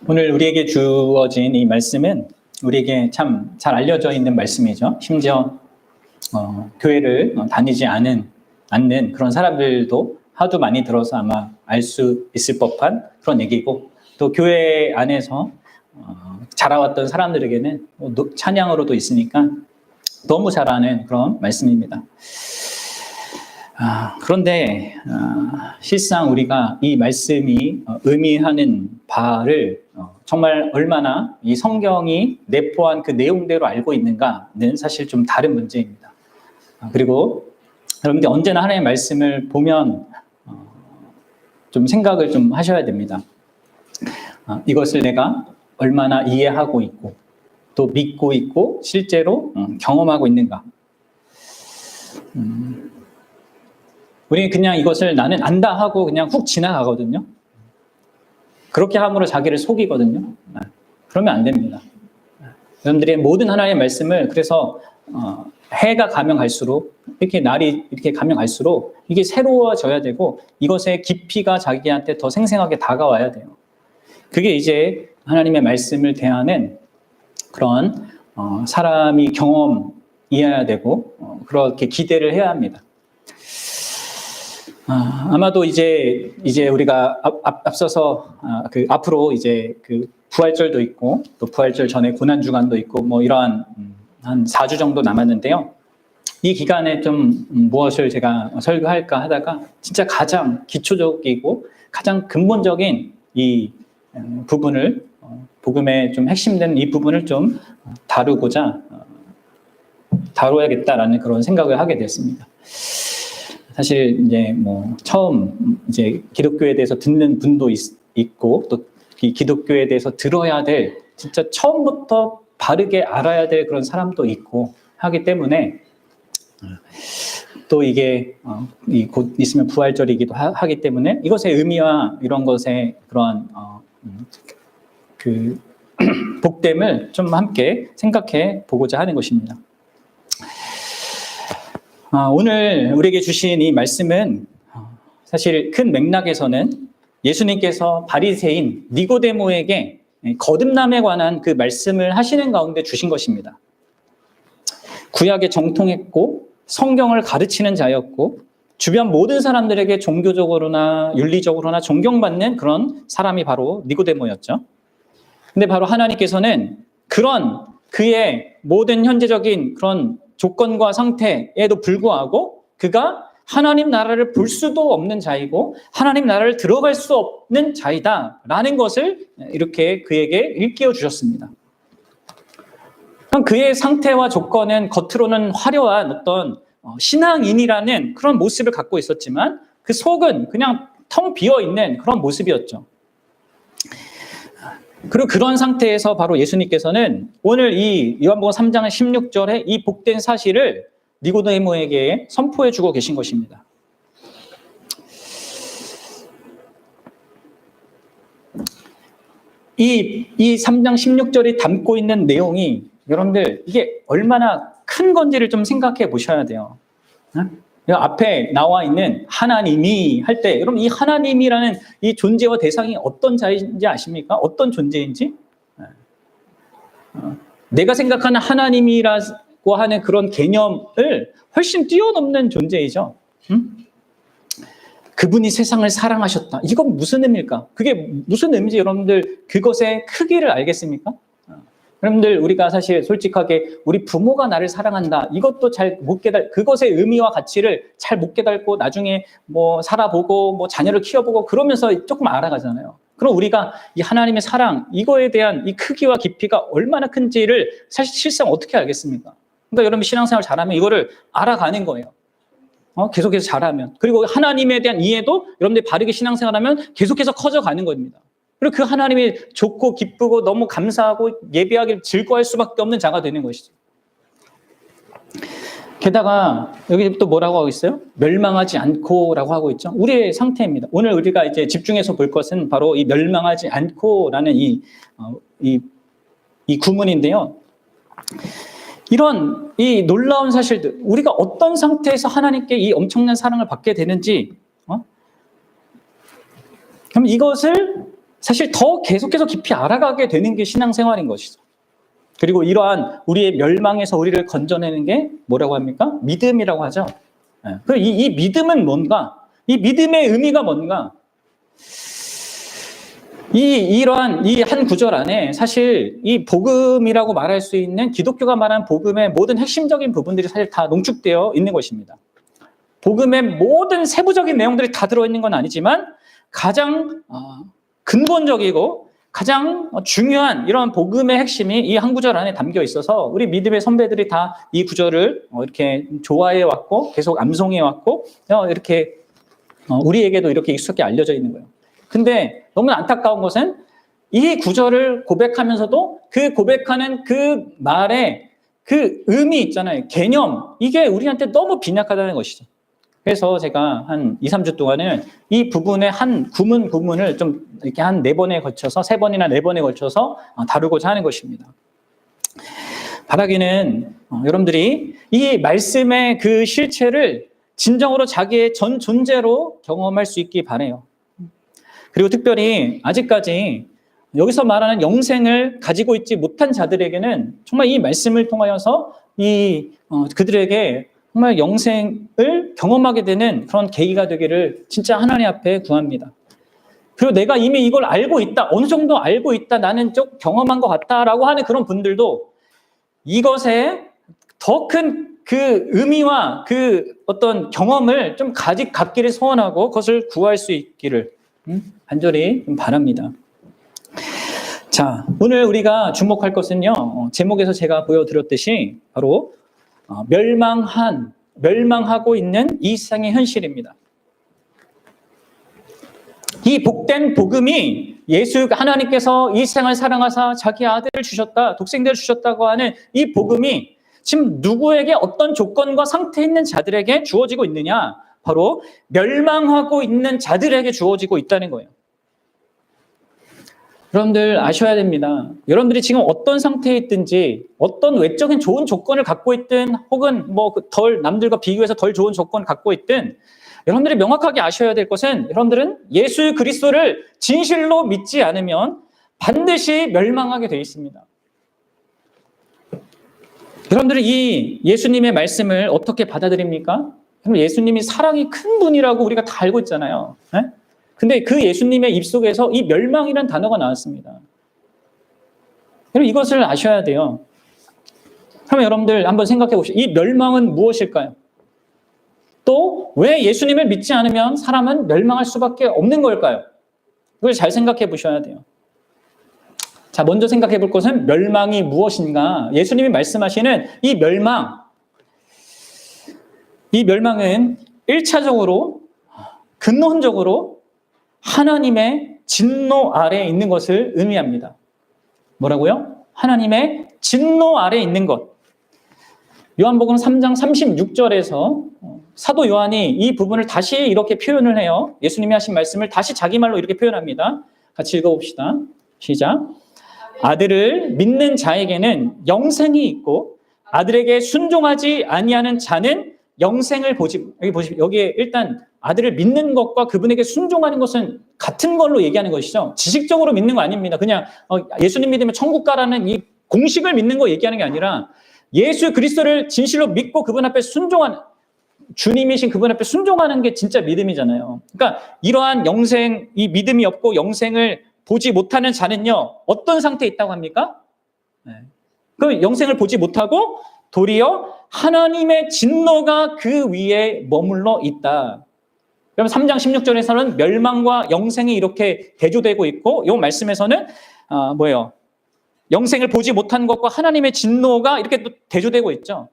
오늘 우리에게 주어진 이 말씀은 우리에게 참 잘 알려져 있는 말씀이죠. 심지어 교회를 다니지 않는 그런 사람들도 하도 많이 들어서 아마 알 수 있을 법한 그런 얘기고, 또 교회 안에서 자라왔던 사람들에게는 찬양으로도 있으니까 너무 잘 아는 그런 말씀입니다. 그런데 실상 우리가 이 말씀이 의미하는 바를 정말 얼마나 이 성경이 내포한 그 내용대로 알고 있는가는 사실 좀 다른 문제입니다. 그리고 여러분들 언제나 하나님의 말씀을 보면 좀 생각을 좀 하셔야 됩니다. 이것을 내가 얼마나 이해하고 있고 또 믿고 있고 실제로 경험하고 있는가. 우리는 그냥 이것을 나는 안다 하고 그냥 훅 지나가거든요. 그렇게 함으로 자기를 속이거든요. 그러면 안 됩니다. 여러분들의 모든 하나님의 말씀을 그래서 해가 가면 갈수록, 이렇게 날이 이렇게 가면 갈수록 이게 새로워져야 되고 이것의 깊이가 자기한테 더 생생하게 다가와야 돼요. 그게 이제 하나님의 말씀을 대하는 그런 사람이 경험이어야 되고 그렇게 기대를 해야 합니다. 아마도 이제 우리가 앞서서 앞으로 이제 그 부활절도 있고 또 부활절 전에 고난 주간도 있고 뭐 이러한 한 4주 정도 남았는데요. 이 기간에 좀 무엇을 제가 설교할까 하다가 진짜 가장 기초적이고 가장 근본적인 이 부분을 복음의 좀 핵심된 이 부분을 좀 다루어야겠다라는 그런 생각을 하게 됐습니다. 사실 이제 뭐 처음 이제 기독교에 대해서 듣는 분도 있고 또 이 기독교에 대해서 들어야 될 진짜 처음부터 바르게 알아야 될 그런 사람도 있고 하기 때문에 또 이게 곧 있으면 부활절이기도 하기 때문에 이것의 의미와 이런 것의 그러한 그 복됨을 좀 함께 생각해 보고자 하는 것입니다. 오늘 우리에게 주신 이 말씀은 사실 큰 맥락에서는 예수님께서 바리새인 니고데모에게 거듭남에 관한 그 말씀을 하시는 가운데 주신 것입니다. 구약에 정통했고 성경을 가르치는 자였고 주변 모든 사람들에게 종교적으로나 윤리적으로나 존경받는 그런 사람이 바로 니고데모였죠. 근데 바로 하나님께서는 그런 그의 모든 현재적인 그런 조건과 상태에도 불구하고 그가 하나님 나라를 볼 수도 없는 자이고 하나님 나라를 들어갈 수 없는 자이다라는 것을 이렇게 그에게 일깨워 주셨습니다. 그의 상태와 조건은 겉으로는 화려한 어떤 신앙인이라는 그런 모습을 갖고 있었지만 그 속은 그냥 텅 비어 있는 그런 모습이었죠. 그리고 그런 상태에서 바로 예수님께서는 오늘 이 요한복음 3장 16절에 이 복된 사실을 니고데모에게 선포해 주고 계신 것입니다. 이 3장 16절이 담고 있는 내용이 여러분들 이게 얼마나 큰 건지를 좀 생각해 보셔야 돼요. 앞에 나와 있는 하나님이 할 때 여러분 이 하나님이라는 이 존재와 대상이 어떤 자인지 아십니까? 어떤 존재인지? 내가 생각하는 하나님이라고 하는 그런 개념을 훨씬 뛰어넘는 존재이죠. 그분이 세상을 사랑하셨다. 이건 무슨 의미일까? 그게 무슨 의미인지 여러분들 그것의 크기를 알겠습니까? 여러분들 우리가 사실 솔직하게 우리 부모가 나를 사랑한다. 이것도 잘 못 그것의 의미와 가치를 잘 못 깨닫고 나중에 뭐 살아보고 뭐 자녀를 키워보고 그러면서 조금 알아가잖아요. 그럼 우리가 이 하나님의 사랑 이거에 대한 이 크기와 깊이가 얼마나 큰지를 사실 실상 어떻게 알겠습니까? 그러니까 여러분 신앙생활 잘하면 이거를 알아가는 거예요. 계속해서 잘하면. 그리고 하나님에 대한 이해도 여러분들이 바르게 신앙생활하면 계속해서 커져가는 겁니다. 그리고 그 하나님이 좋고 기쁘고 너무 감사하고 예배하기를 즐거워할 수밖에 없는 자가 되는 것이죠. 게다가 여기 또 뭐라고 하고 있어요? 멸망하지 않고라고 하고 있죠. 우리의 상태입니다. 오늘 우리가 이제 집중해서 볼 것은 바로 이 멸망하지 않고라는 이 구문인데요. 이런 이 놀라운 사실들, 우리가 어떤 상태에서 하나님께 이 엄청난 사랑을 받게 되는지, 그럼 이것을 사실 더 계속해서 깊이 알아가게 되는 게 신앙생활인 것이죠. 그리고 이러한 우리의 멸망에서 우리를 건져내는 게 뭐라고 합니까? 믿음이라고 하죠. 이 믿음은 뭔가? 이 믿음의 의미가 뭔가? 이러한 이 한 구절 안에 사실 이 복음이라고 말할 수 있는 기독교가 말하는 복음의 모든 핵심적인 부분들이 사실 다 농축되어 있는 것입니다. 복음의 모든 세부적인 내용들이 다 들어있는 건 아니지만 가장 근본적이고 가장 중요한 이런 복음의 핵심이 이 한 구절 안에 담겨 있어서 우리 믿음의 선배들이 다 이 구절을 이렇게 좋아해 왔고 계속 암송해 왔고 이렇게 우리에게도 이렇게 익숙하게 알려져 있는 거예요. 근데 너무 안타까운 것은 이 구절을 고백하면서도 그 고백하는 그 말의 그 의미 있잖아요. 개념. 이게 우리한테 너무 빈약하다는 것이죠. 그래서 제가 한 2, 3주 동안은 이 부분의 한 구문을 좀 이렇게 한 4번에 걸쳐서 3번이나 4번에 걸쳐서 다루고자 하는 것입니다. 바라기는 여러분들이 이 말씀의 그 실체를 진정으로 자기의 전 존재로 경험할 수 있기 바라요. 그리고 특별히 아직까지 여기서 말하는 영생을 가지고 있지 못한 자들에게는 정말 이 말씀을 통하여서 그들에게 정말 영생을 경험하게 되는 그런 계기가 되기를 진짜 하나님 앞에 구합니다. 그리고 내가 이미 이걸 알고 있다, 어느 정도 알고 있다, 나는 좀 경험한 것 같다라고 하는 그런 분들도 이것에 더 큰 그 의미와 그 어떤 경험을 좀 갖기를 소원하고 그것을 구할 수 있기를 간절히 바랍니다. 자, 오늘 우리가 주목할 것은요, 제목에서 제가 보여드렸듯이 바로 멸망하고 있는 이 세상의 현실입니다. 이 복된 복음이 하나님께서 이 세상을 사랑하사 자기 아들을 주셨다, 독생자를 주셨다고 하는 이 복음이 지금 누구에게 어떤 조건과 상태에 있는 자들에게 주어지고 있느냐? 바로 멸망하고 있는 자들에게 주어지고 있다는 거예요. 여러분들 아셔야 됩니다. 여러분들이 지금 어떤 상태에 있든지 어떤 외적인 좋은 조건을 갖고 있든 혹은 남들과 비교해서 덜 좋은 조건을 갖고 있든 여러분들이 명확하게 아셔야 될 것은 여러분들은 예수 그리스도를 진실로 믿지 않으면 반드시 멸망하게 되어 있습니다. 여러분들이 이 예수님의 말씀을 어떻게 받아들입니까? 예수님이 사랑이 큰 분이라고 우리가 다 알고 있잖아요. 네? 근데 그 예수님의 입속에서 이 멸망이라는 단어가 나왔습니다. 여러분 이것을 아셔야 돼요. 그러면 여러분들 한번 생각해 보시죠. 이 멸망은 무엇일까요? 또 왜 예수님을 믿지 않으면 사람은 멸망할 수밖에 없는 걸까요? 그걸 잘 생각해 보셔야 돼요. 자, 먼저 생각해 볼 것은 멸망이 무엇인가? 예수님이 말씀하시는 이 멸망은 1차적으로 근본적으로 하나님의 진노 아래에 있는 것을 의미합니다. 뭐라고요? 하나님의 진노 아래에 있는 것. 요한복음 3장 36절에서 사도 요한이 이 부분을 다시 이렇게 표현을 해요. 예수님이 하신 말씀을 다시 자기 말로 이렇게 표현합니다. 같이 읽어봅시다. 시작. 아들을 믿는 자에게는 영생이 있고 아들에게 순종하지 아니하는 자는 영생을 여기에 일단 아들을 믿는 것과 그분에게 순종하는 것은 같은 걸로 얘기하는 것이죠. 지식적으로 믿는 거 아닙니다. 그냥 예수님 믿으면 천국 가라는 이 공식을 믿는 거 얘기하는 게 아니라 예수 그리스도를 진실로 믿고 그분 앞에 순종하는, 주님이신 그분 앞에 순종하는 게 진짜 믿음이잖아요. 그러니까 이러한 이 믿음이 없고 영생을 보지 못하는 자는요, 어떤 상태에 있다고 합니까? 그 영생을 보지 못하고 도리어 하나님의 진노가 그 위에 머물러 있다. 그럼 3장 16절에서는 멸망과 영생이 이렇게 대조되고 있고, 이 말씀에서는 영생을 보지 못한 것과 하나님의 진노가 이렇게 또 대조되고 있죠.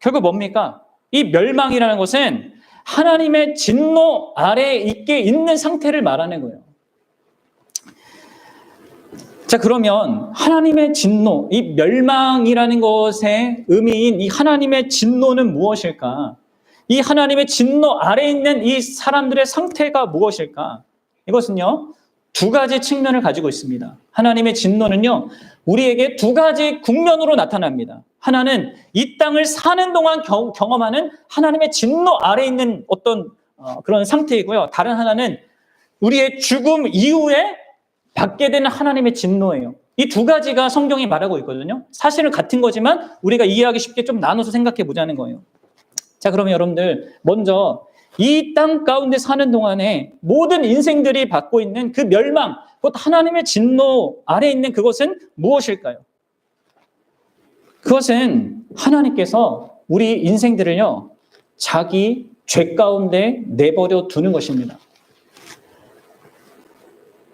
결국 뭡니까? 이 멸망이라는 것은 하나님의 진노 아래에 있는 상태를 말하는 거예요. 자, 그러면 하나님의 진노, 이 멸망이라는 것의 의미인 이 하나님의 진노는 무엇일까? 이 하나님의 진노 아래에 있는 이 사람들의 상태가 무엇일까? 이것은요, 2가지 측면을 가지고 있습니다. 하나님의 진노는요, 우리에게 2가지 국면으로 나타납니다. 하나는 이 땅을 사는 동안 경험하는 하나님의 진노 아래에 있는 어떤 그런 상태이고요. 다른 하나는 우리의 죽음 이후에 받게 되는 하나님의 진노예요. 이 두 가지가 성경이 말하고 있거든요. 사실은 같은 거지만 우리가 이해하기 쉽게 좀 나눠서 생각해 보자는 거예요. 자, 그러면 여러분들 먼저 이 땅 가운데 사는 동안에 모든 인생들이 받고 있는 그 멸망, 곧 하나님의 진노 아래 있는 그것은 무엇일까요? 그것은 하나님께서 우리 인생들을요, 자기 죄 가운데 내버려 두는 것입니다.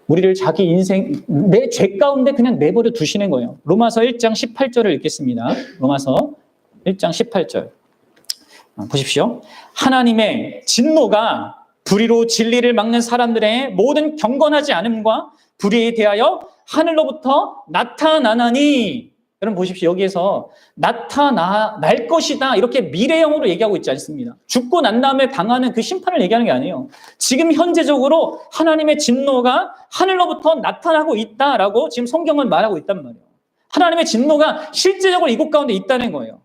우리를 자기 인생, 내 죄 가운데 그냥 내버려 두시는 거예요. 로마서 1장 18절을 읽겠습니다. 로마서 1장 18절. 보십시오. 하나님의 진노가 불의로 진리를 막는 사람들의 모든 경건하지 않음과 불의에 대하여 하늘로부터 나타나나니. 여러분 보십시오. 여기에서 나타날 것이다 이렇게 미래형으로 얘기하고 있지 않습니다. 죽고 난 다음에 당하는 그 심판을 얘기하는 게 아니에요. 지금 현재적으로 하나님의 진노가 하늘로부터 나타나고 있다라고 지금 성경은 말하고 있단 말이에요. 하나님의 진노가 실제적으로 이곳 가운데 있다는 거예요.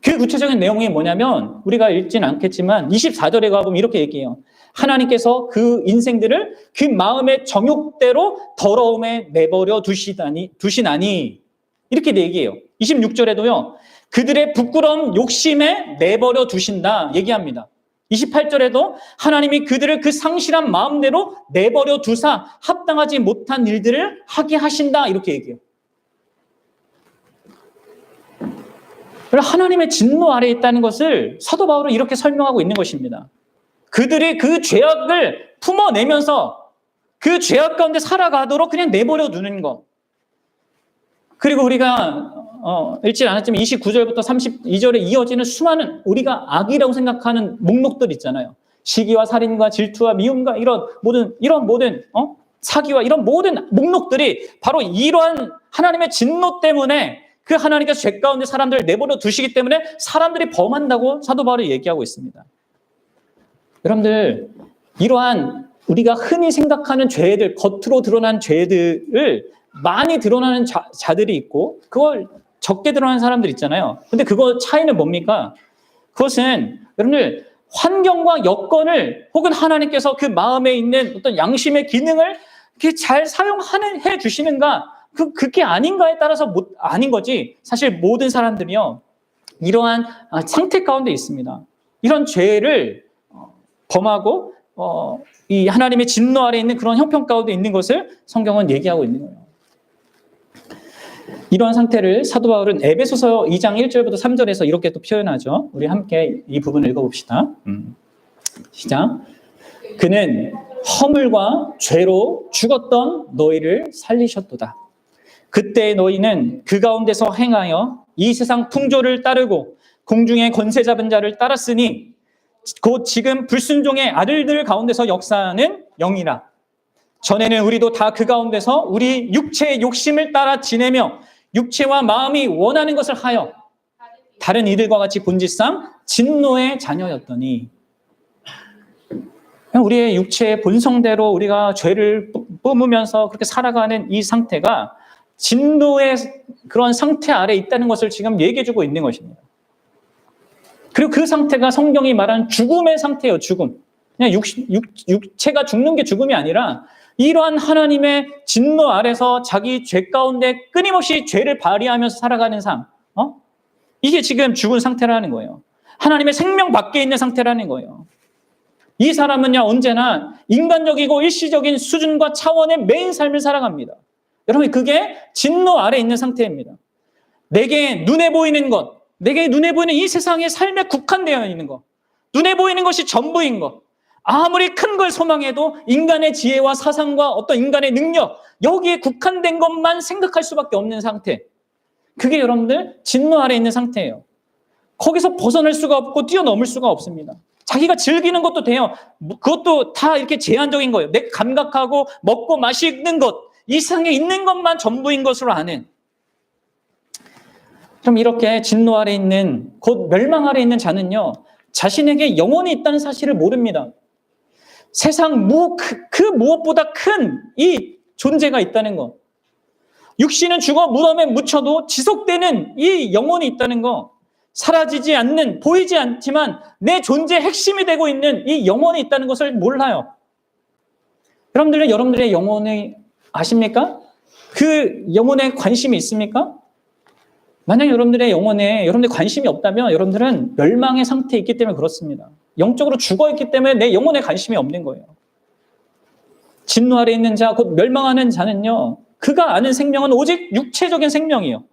그 구체적인 내용이 뭐냐면 우리가 읽지는 않겠지만 24절에 가보면 이렇게 얘기해요. 하나님께서 그 인생들을 그 마음의 정욕대로 더러움에 내버려 두시나니 이렇게 얘기해요. 26절에도요. 그들의 부끄러운 욕심에 내버려 두신다 얘기합니다. 28절에도 하나님이 그들을 그 상실한 마음대로 내버려 두사 합당하지 못한 일들을 하게 하신다 이렇게 얘기해요. 하나님의 진노 아래에 있다는 것을 사도 바울은 이렇게 설명하고 있는 것입니다. 그들이 그 죄악을 품어내면서 그 죄악 가운데 살아가도록 그냥 내버려 두는 것. 그리고 우리가 읽지 않았지만 29절부터 32절에 이어지는 수많은 우리가 악이라고 생각하는 목록들 있잖아요. 시기와 살인과 질투와 미움과 이런 모든 사기와 이런 모든 목록들이 바로 이러한 하나님의 진노 때문에 그 하나님께서 죄 가운데 사람들을 내버려 두시기 때문에 사람들이 범한다고 사도 바울이 얘기하고 있습니다. 여러분들 이러한 우리가 흔히 생각하는 죄들, 겉으로 드러난 죄들을 많이 드러나는 자들이 있고 그걸 적게 드러나는 사람들 있잖아요. 근데 그거 차이는 뭡니까? 그것은 여러분들 환경과 여건을 혹은 하나님께서 그 마음에 있는 어떤 양심의 기능을 이렇게 잘 사용해 주시는가 그게 아닌가에 따라서 아닌 거지. 사실 모든 사람들이요 이러한 상태 가운데 있습니다. 이런 죄를 범하고 이 하나님의 진노 아래 있는 그런 형편 가운데 있는 것을 성경은 얘기하고 있는 거예요. 이러한 상태를 사도 바울은 에베소서 2장 1절부터 3절에서 이렇게 또 표현하죠. 우리 함께 이 부분을 읽어봅시다. 시작. 그는 허물과 죄로 죽었던 너희를 살리셨도다. 그때 너희는 그 가운데서 행하여 이 세상 풍조를 따르고 공중의 권세 잡은 자를 따랐으니 곧 지금 불순종의 아들들 가운데서 역사하는 영이라. 전에는 우리도 다 그 가운데서 우리 육체의 욕심을 따라 지내며 육체와 마음이 원하는 것을 하여 다른 이들과 같이 본질상 진노의 자녀였더니. 우리의 육체의 본성대로 우리가 죄를 뿜으면서 그렇게 살아가는 이 상태가 진노의 그런 상태 아래 있다는 것을 지금 얘기해주고 있는 것입니다. 그리고 그 상태가 성경이 말하는 죽음의 상태예요. 죽음. 그냥 육체가 죽는 게 죽음이 아니라 이러한 하나님의 진노 아래서 자기 죄 가운데 끊임없이 죄를 발휘하면서 살아가는 삶. 이게 지금 죽은 상태라는 거예요. 하나님의 생명 밖에 있는 상태라는 거예요. 이 사람은요 언제나 인간적이고 일시적인 수준과 차원의 매인 삶을 살아갑니다. 여러분 그게 진노 아래 있는 상태입니다. 내게 눈에 보이는 것, 내게 눈에 보이는 이 세상의 삶에 국한되어 있는 것, 눈에 보이는 것이 전부인 것, 아무리 큰 걸 소망해도 인간의 지혜와 사상과 어떤 인간의 능력 여기에 국한된 것만 생각할 수밖에 없는 상태. 그게 여러분들 진노 아래 있는 상태예요. 거기서 벗어날 수가 없고 뛰어넘을 수가 없습니다. 자기가 즐기는 것도 돼요. 그것도 다 이렇게 제한적인 거예요. 내 감각하고 먹고 마시는 것, 이 세상에 있는 것만 전부인 것으로 아는. 그럼 이렇게 진노 아래 있는, 곧 멸망 아래 있는 자는요 자신에게 영혼이 있다는 사실을 모릅니다. 세상 그 무엇보다 큰 이 존재가 있다는 것, 육신은 죽어 무덤에 묻혀도 지속되는 이 영혼이 있다는 것, 사라지지 않는, 보이지 않지만 내 존재의 핵심이 되고 있는 이 영혼이 있다는 것을 몰라요. 여러분들은 여러분들의 영혼이 아십니까? 그 영혼에 관심이 있습니까? 만약 여러분들의 영혼에 여러분들이 관심이 없다면 여러분들은 멸망의 상태에 있기 때문에 그렇습니다. 영적으로 죽어있기 때문에 내 영혼에 관심이 없는 거예요. 진노 아래 있는 자, 곧 멸망하는 자는요, 그가 아는 생명은 오직 육체적인 생명이에요.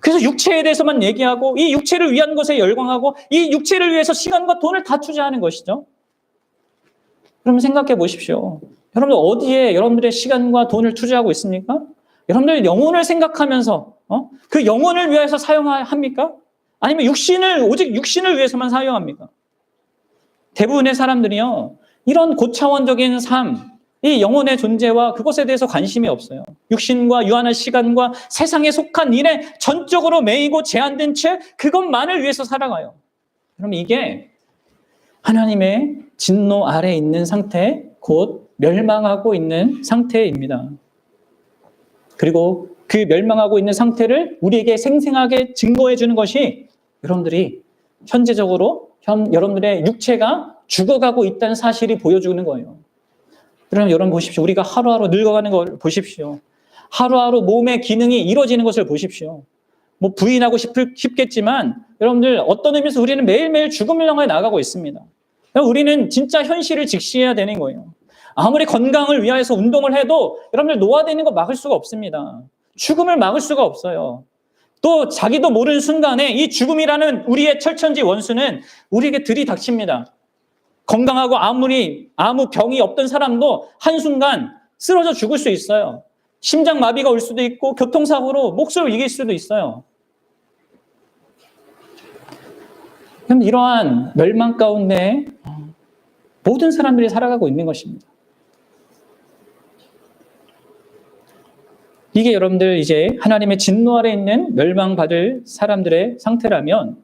그래서 육체에 대해서만 얘기하고 이 육체를 위한 것에 열광하고 이 육체를 위해서 시간과 돈을 다 투자하는 것이죠. 여러분 생각해 보십시오. 여러분들 어디에 여러분들의 시간과 돈을 투자하고 있습니까? 여러분들 영혼을 생각하면서 그 영혼을 위해서 사용합니까? 아니면 오직 육신을 위해서만 사용합니까? 대부분의 사람들이요, 이런 고차원적인 삶, 이 영혼의 존재와 그것에 대해서 관심이 없어요. 육신과 유한한 시간과 세상에 속한 일에 전적으로 매이고 제한된 채 그것만을 위해서 살아가요. 그럼 이게 하나님의 진노 아래에 있는 상태, 곧 멸망하고 있는 상태입니다. 그리고 그 멸망하고 있는 상태를 우리에게 생생하게 증거해 주는 것이 여러분들이 현재적으로 여러분들의 육체가 죽어가고 있다는 사실이 보여주는 거예요. 그럼 여러분 보십시오. 우리가 하루하루 늙어가는 걸 보십시오. 하루하루 몸의 기능이 이루어지는 것을 보십시오. 뭐 부인하고 싶겠지만 여러분들 어떤 의미에서 우리는 매일매일 죽음을 향해 나가고 있습니다. 우리는 진짜 현실을 직시해야 되는 거예요. 아무리 건강을 위하여서 운동을 해도 여러분들 노화되는 거 막을 수가 없습니다. 죽음을 막을 수가 없어요. 또 자기도 모르는 순간에 이 죽음이라는 우리의 철천지 원수는 우리에게 들이닥칩니다. 건강하고 아무 병이 없던 사람도 한순간 쓰러져 죽을 수 있어요. 심장마비가 올 수도 있고 교통사고로 목숨을 잃을 수도 있어요. 그럼 이러한 멸망 가운데 모든 사람들이 살아가고 있는 것입니다. 이게 여러분들 이제 하나님의 진노 아래 있는 멸망받을 사람들의 상태라면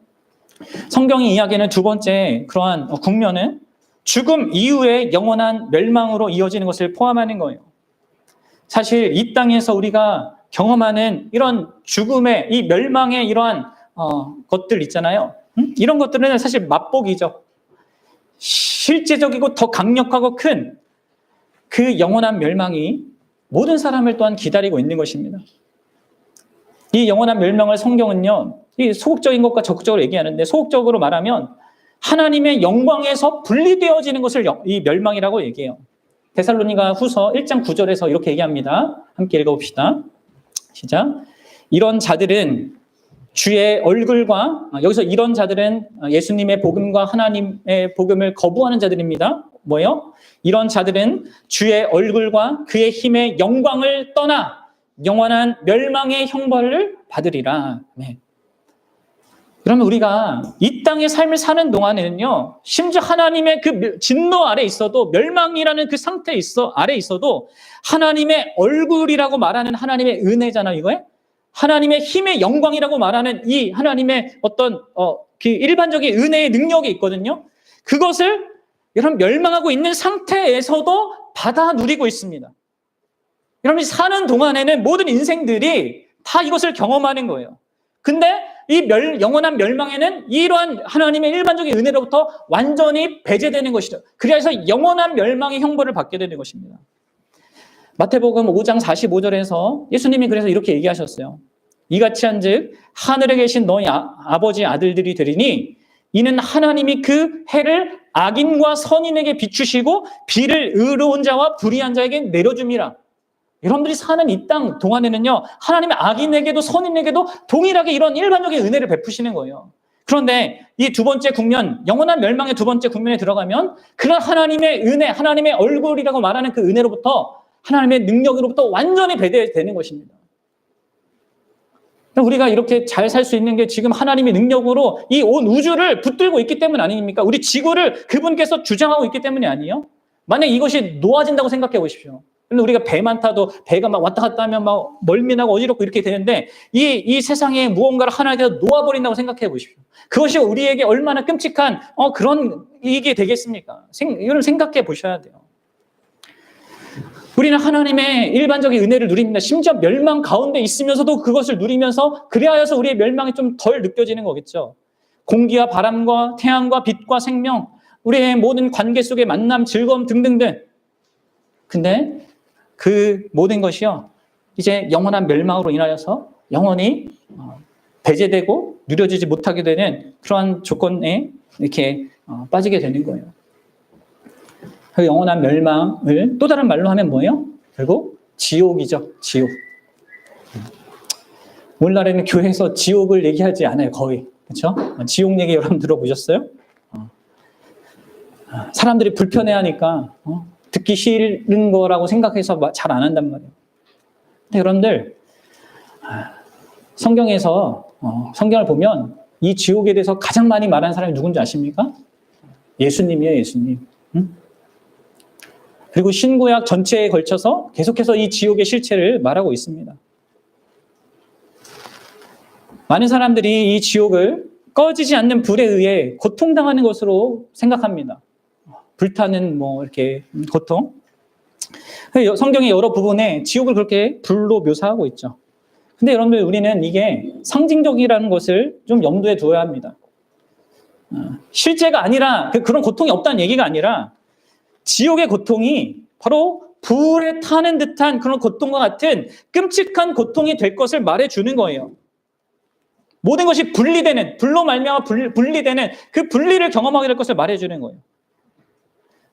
성경이 이야기하는 두 번째 그러한 국면은 죽음 이후의 영원한 멸망으로 이어지는 것을 포함하는 거예요. 사실 이 땅에서 우리가 경험하는 이런 죽음의 이 멸망의 이러한 것들 있잖아요. 이런 것들은 사실 맛보기죠. 실제적이고 더 강력하고 큰 그 영원한 멸망이 모든 사람을 또한 기다리고 있는 것입니다. 이 영원한 멸망을 성경은요, 이 소극적인 것과 적극적으로 얘기하는데 소극적으로 말하면 하나님의 영광에서 분리되어지는 것을 이 멸망이라고 얘기해요. 데살로니가 후서 1장 9절에서 이렇게 얘기합니다. 함께 읽어봅시다. 시작. 이런 자들은 주의 얼굴과, 여기서 이런 자들은 예수님의 복음과 하나님의 복음을 거부하는 자들입니다. 뭐예요? 이런 자들은 주의 얼굴과 그의 힘의 영광을 떠나 영원한 멸망의 형벌을 받으리라. 네. 그러면 우리가 이 땅의 삶을 사는 동안에는요, 심지어 하나님의 그 진노 아래 있어도, 멸망이라는 그 상태에 아래 있어도 하나님의 얼굴이라고 말하는 하나님의 은혜잖아요, 이거에? 하나님의 힘의 영광이라고 말하는 이 하나님의 어떤 그 일반적인 은혜의 능력이 있거든요. 그것을 여러분 멸망하고 있는 상태에서도 받아 누리고 있습니다. 여러분이 사는 동안에는 모든 인생들이 다 이것을 경험하는 거예요. 근데 이 영원한 멸망에는 이러한 하나님의 일반적인 은혜로부터 완전히 배제되는 것이죠. 그래서 영원한 멸망의 형벌을 받게 되는 것입니다. 마태복음 5장 45절에서 예수님이 그래서 이렇게 얘기하셨어요. 이같이 한즉 하늘에 계신 너희 아버지 아들들이 되리니 이는 하나님이 그 해를 악인과 선인에게 비추시고 비를 의로운 자와 불의한 자에게 내려줌이라. 여러분들이 사는 이 땅 동안에는요, 하나님의 악인에게도 선인에게도 동일하게 이런 일반적인 은혜를 베푸시는 거예요. 그런데 이 두 번째 국면, 영원한 멸망의 두 번째 국면에 들어가면 그런 하나님의 은혜, 하나님의 얼굴이라고 말하는 그 은혜로부터, 하나님의 능력으로부터 완전히 배제되는 것입니다. 우리가 이렇게 잘 살 수 있는 게 지금 하나님의 능력으로 이 온 우주를 붙들고 있기 때문 아닙니까? 우리 지구를 그분께서 주장하고 있기 때문이 아니에요? 만약 이것이 놓아진다고 생각해 보십시오. 근데 우리가 배만 타도 배가 막 왔다 갔다 하면 막 멀미나고 어지럽고 이렇게 되는데 이 세상에 무언가를 하나님께서 놓아버린다고 생각해 보십시오. 그것이 우리에게 얼마나 끔찍한 그런 일이 되겠습니까? 이걸 생각해 보셔야 돼요. 우리는 하나님의 일반적인 은혜를 누립니다. 심지어 멸망 가운데 있으면서도 그것을 누리면서 그래야여서 우리의 멸망이 좀 덜 느껴지는 거겠죠. 공기와 바람과 태양과 빛과 생명, 우리의 모든 관계 속의 만남, 즐거움 등등등. 근데 그 모든 것이요, 이제 영원한 멸망으로 인하여서 영원히 배제되고 누려지지 못하게 되는 그러한 조건에 이렇게 빠지게 되는 거예요. 그 영원한 멸망을 또 다른 말로 하면 뭐예요? 결국 지옥이죠. 지옥. 오늘날에는 교회에서 지옥을 얘기하지 않아요. 거의. 그렇죠? 지옥 얘기 여러분 들어보셨어요? 사람들이 불편해하니까 듣기 싫은 거라고 생각해서 잘 안 한단 말이에요. 근데 여러분들 성경에서 성경을 보면 이 지옥에 대해서 가장 많이 말하는 사람이 누군지 아십니까? 예수님이에요. 예수님. 그리고 신구약 전체에 걸쳐서 계속해서 이 지옥의 실체를 말하고 있습니다. 많은 사람들이 이 지옥을 꺼지지 않는 불에 의해 고통당하는 것으로 생각합니다. 불타는 이렇게 고통. 성경의 여러 부분에 지옥을 그렇게 불로 묘사하고 있죠. 근데 여러분들, 우리는 이게 상징적이라는 것을 좀 염두에 두어야 합니다. 실제가 아니라, 그런 고통이 없다는 얘기가 아니라 지옥의 고통이 바로 불에 타는 듯한 그런 고통과 같은 끔찍한 고통이 될 것을 말해주는 거예요. 모든 것이 분리되는, 불로 말미암아 분리되는 그 분리를 경험하게 될 것을 말해주는 거예요.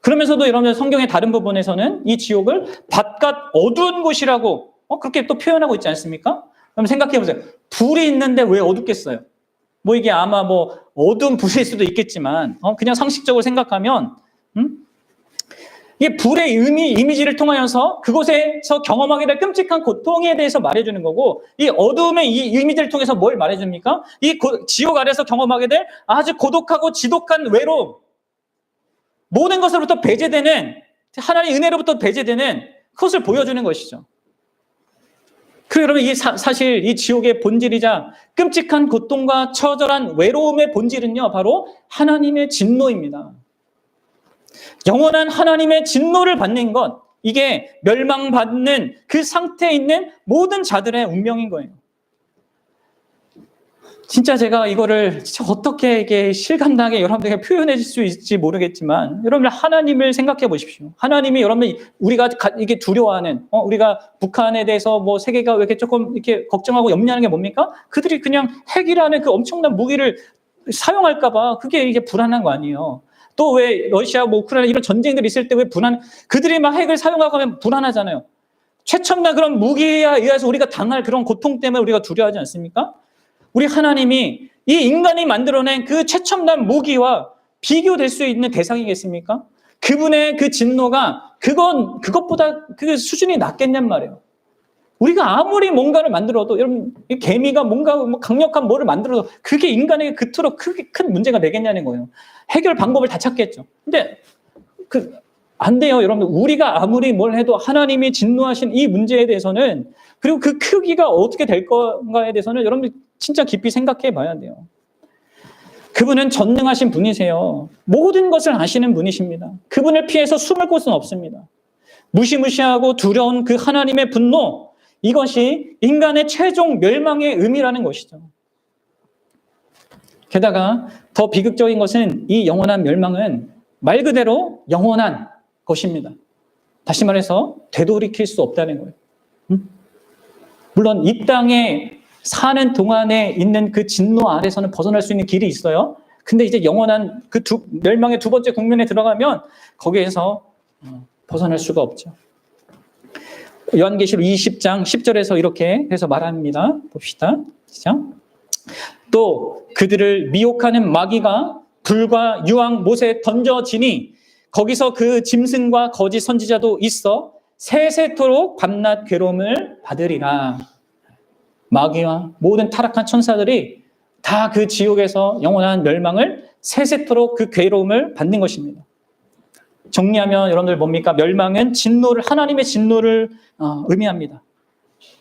그러면서도 여러분, 성경의 다른 부분에서는 이 지옥을 바깥 어두운 곳이라고 그렇게 또 표현하고 있지 않습니까? 그럼 생각해 보세요. 불이 있는데 왜 어둡겠어요? 이게 아마 어두운 불일 수도 있겠지만 그냥 상식적으로 생각하면 이게 불의 이미지를 통하여서 그곳에서 경험하게 될 끔찍한 고통에 대해서 말해주는 거고, 이 어두움의 이 이미지를 통해서 뭘 말해줍니까? 이 지옥 아래에서 경험하게 될 아주 고독하고 지독한 외로움, 모든 것으로부터 배제되는, 하나님의 은혜로부터 배제되는 그것을 보여주는 것이죠. 그리고 여러분, 이게 사실 이 지옥의 본질이자 끔찍한 고통과 처절한 외로움의 본질은요, 바로 하나님의 진노입니다. 영원한 하나님의 진노를 받는 것, 이게 멸망받는 그 상태에 있는 모든 자들의 운명인 거예요. 진짜 제가 이거를 어떻게 이게 실감나게 여러분들에게 표현해 줄 수 있을지 모르겠지만, 여러분들 하나님을 생각해 보십시오. 하나님이 여러분, 우리가 이게 두려워하는, 우리가 북한에 대해서 세계가 왜 이렇게 조금 이렇게 걱정하고 염려하는 게 뭡니까? 그들이 그냥 핵이라는 그 엄청난 무기를 사용할까봐 그게 이게 불안한 거 아니에요. 또 왜 러시아, 우크라이나 이런 전쟁들이 있을 때 왜 그들이 막 핵을 사용하고 하면 불안하잖아요. 최첨단 그런 무기에 의해서 우리가 당할 그런 고통 때문에 우리가 두려워하지 않습니까? 우리 하나님이 이 인간이 만들어낸 그 최첨단 무기와 비교될 수 있는 대상이겠습니까? 그분의 그 진노가 그것보다 그 수준이 낮겠냔 말이에요. 우리가 아무리 뭔가를 만들어도, 여러분, 개미가 뭔가 강력한 뭐를 만들어도 그게 인간에게 그토록 큰 문제가 되겠냐는 거예요. 해결 방법을 다 찾겠죠. 근데 안 돼요, 여러분. 우리가 아무리 뭘 해도 하나님이 진노하신 이 문제에 대해서는, 그리고 그 크기가 어떻게 될 건가에 대해서는 여러분 진짜 깊이 생각해 봐야 돼요. 그분은 전능하신 분이세요. 모든 것을 아시는 분이십니다. 그분을 피해서 숨을 곳은 없습니다. 무시무시하고 두려운 그 하나님의 분노, 이것이 인간의 최종 멸망의 의미라는 것이죠. 게다가 더 비극적인 것은 이 영원한 멸망은 말 그대로 영원한 것입니다. 다시 말해서 되돌이킬 수 없다는 거예요. 물론 이 땅에 사는 동안에 있는 그 진노 아래서는 벗어날 수 있는 길이 있어요. 근데 이제 영원한 그 멸망의 두 번째 국면에 들어가면 거기에서 벗어날 수가 없죠. 요한계시록 20장 10절에서 이렇게 해서 말합니다. 봅시다. 시작. 또 그들을 미혹하는 마귀가 불과 유황 못에 던져지니 거기서 그 짐승과 거짓 선지자도 있어 세세토록 밤낮 괴로움을 받으리라. 마귀와 모든 타락한 천사들이 다 그 지옥에서 영원한 멸망을 세세토록 그 괴로움을 받는 것입니다. 정리하면 여러분들 뭡니까? 멸망은 하나님의 진노를 의미합니다.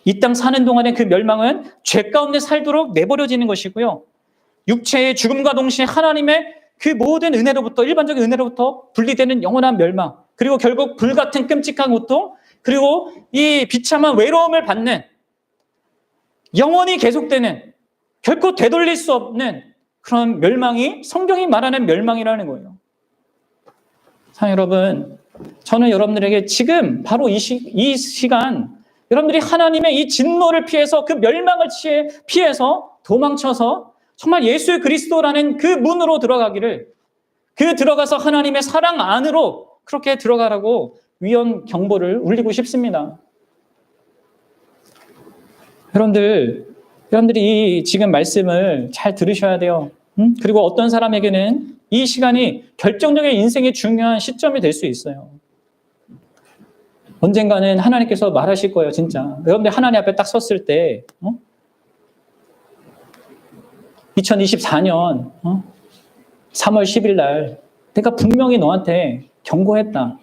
이 땅 사는 동안에 그 멸망은 죄 가운데 살도록 내버려지는 것이고요. 육체의 죽음과 동시에 하나님의 그 모든 은혜로부터, 일반적인 은혜로부터 분리되는 영원한 멸망, 그리고 결국 불같은 끔찍한 고통, 그리고 이 비참한 외로움을 받는, 영원히 계속되는, 결코 되돌릴 수 없는 그런 멸망이 성경이 말하는 멸망이라는 거예요. 사랑 여러분, 저는 여러분들에게 지금 바로 이 시간 여러분들이 하나님의 이 진노를 피해서 그 멸망을 피해서 도망쳐서 정말 예수 그리스도라는 그 문으로 들어가기를, 그 들어가서 하나님의 사랑 안으로 그렇게 들어가라고 위헌 경보를 울리고 싶습니다. 여러분들이 이 지금 말씀을 잘 들으셔야 돼요. 그리고 어떤 사람에게는 이 시간이 결정적인 인생의 중요한 시점이 될 수 있어요. 언젠가는 하나님께서 말하실 거예요, 진짜. 여러분들 하나님 앞에 딱 섰을 때, 2024년 3월 10일 날 내가 분명히 너한테 경고했다.